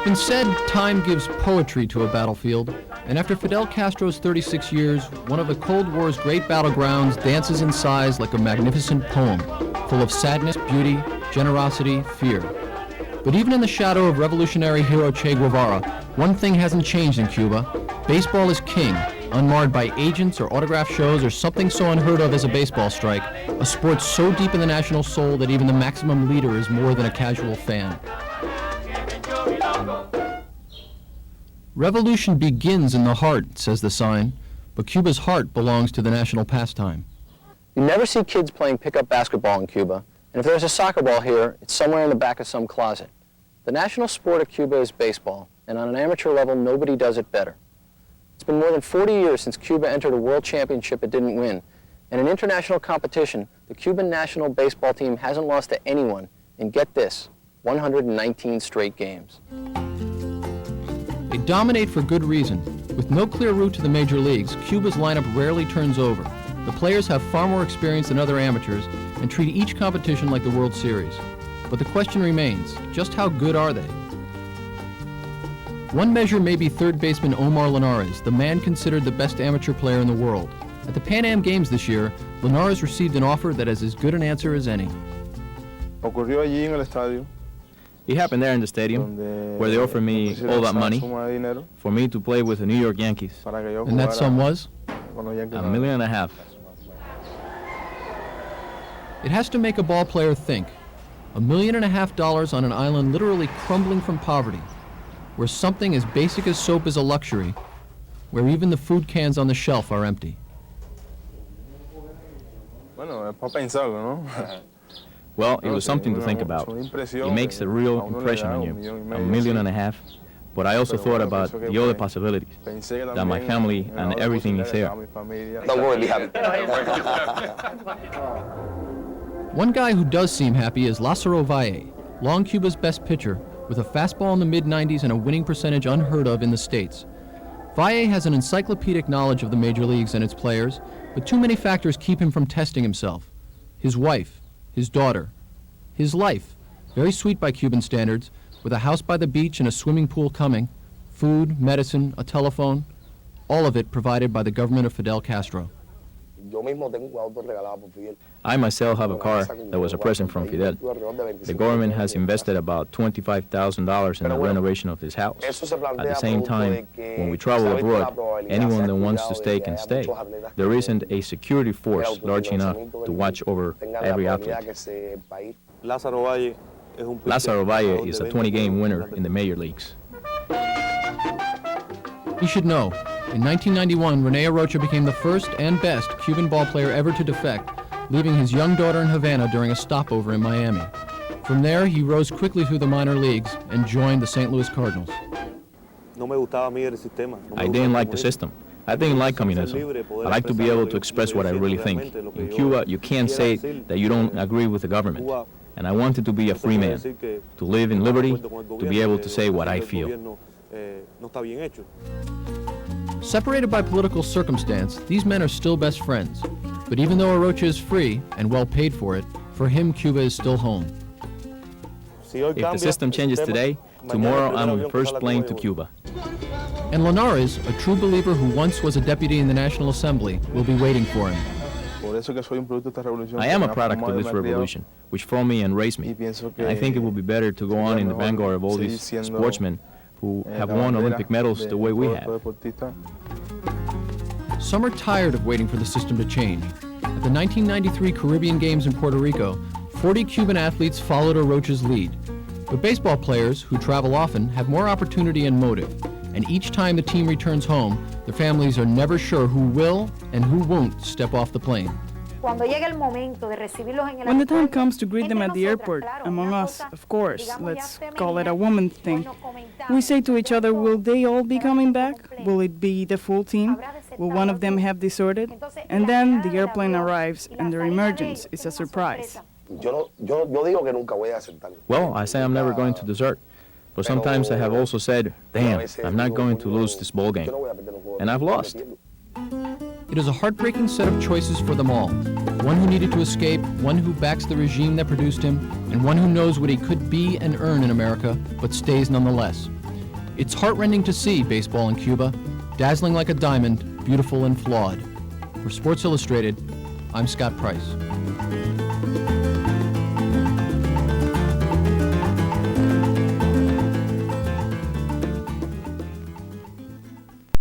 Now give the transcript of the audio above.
been said time gives poetry to a battlefield, and after Fidel Castro's 36 years, one of the Cold War's great battlegrounds dances in sighs like a magnificent poem, full of sadness, beauty, generosity, fear. But even in the shadow of revolutionary hero Che Guevara, one thing hasn't changed in Cuba. Baseball is king, unmarred by agents or autograph shows or something so unheard of as a baseball strike, a sport so deep in the national soul that even the maximum leader is more than a casual fan. Revolution begins in the heart, says the sign, but Cuba's heart belongs to the national pastime. You never see kids playing pickup basketball in Cuba, and if there's a soccer ball here, it's somewhere in the back of some closet. The national sport of Cuba is baseball, and on an amateur level, nobody does it better. It's been more than 40 years since Cuba entered a world championship it didn't win, and in international competition, the Cuban national baseball team hasn't lost to anyone in, get this, 119 straight games. They dominate for good reason. With no clear route to the major leagues, Cuba's lineup rarely turns over. The players have far more experience than other amateurs and treat each competition like the World Series. But the question remains, just how good are they? One measure may be third baseman Omar Linares, the man considered the best amateur player in the world. At the Pan Am Games this year, Linares received an offer that is as good an answer as any. Ocurrió allí en el estadio. It happened there in the stadium, where they offered me all that money for me to play with the New York Yankees. And that sum was? $1.5 million. It has to make a ball player think. $1.5 million on an island literally crumbling from poverty, where something as basic as soap is a luxury, where even the food cans on the shelf are empty. Bueno, es para pensarlo, ¿no? Well, it was something to think about. It makes a real impression on you, $1.5 million. But I also thought about the other possibilities, that my family and everything is there. Don't worry, happy. One guy who does seem happy is Lazaro Valle, long Cuba's best pitcher, with a fastball in the mid-90s and a winning percentage unheard of in the States. Valle has an encyclopedic knowledge of the major leagues and its players, but too many factors keep him from testing himself. His wife, his daughter, his life, very sweet by Cuban standards, with a house by the beach and a swimming pool coming, food, medicine, a telephone, all of it provided by the government of Fidel Castro. I myself have a car that was a present from Fidel. The government has invested about $25,000 in the renovation of this house. At the same time, when we travel abroad, anyone that wants to stay can stay. There isn't a security force large enough to watch over every athlete. Lazaro Valle is a 20-game winner in the major leagues. You should know, in 1991, Rene Arocha became the first and best Cuban ball player ever to defect, leaving his young daughter in Havana during a stopover in Miami. From there, he rose quickly through the minor leagues and joined the St. Louis Cardinals. I didn't like the system. I didn't like communism. I like to be able to express what I really think. In Cuba, you can't say that you don't agree with the government. And I wanted to be a free man, to live in liberty, to be able to say what I feel. Separated by political circumstance, these men are still best friends. But even though Arocha is free and well paid for it, for him Cuba is still home. If the system changes today, tomorrow I'm on the first plane to Cuba. And Linares, a true believer who once was a deputy in the National Assembly, will be waiting for him. I am a product of this revolution, which formed me and raised me. And I think it would be better to go on in the vanguard of all these sportsmen who have won Olympic medals the way we have. Some are tired of waiting for the system to change. At the 1993 Caribbean Games in Puerto Rico, 40 Cuban athletes followed Arocha's lead. But baseball players, who travel often, have more opportunity and motive. And each time the team returns home, their families are never sure who will and who won't step off the plane. When the time comes to greet them at the airport, among us, of course, let's call it a woman thing, we say to each other, will they all be coming back? Will it be the full team? Will one of them have deserted? And then the airplane arrives and their emergence is a surprise. Well, I say I'm never going to desert. But sometimes I have also said, damn, I'm not going to lose this ball game. And I've lost. It is a heartbreaking set of choices for them all. One who needed to escape, one who backs the regime that produced him, and one who knows what he could be and earn in America, but stays nonetheless. It's heartrending to see baseball in Cuba, dazzling like a diamond, beautiful and flawed. For Sports Illustrated, I'm Scott Price.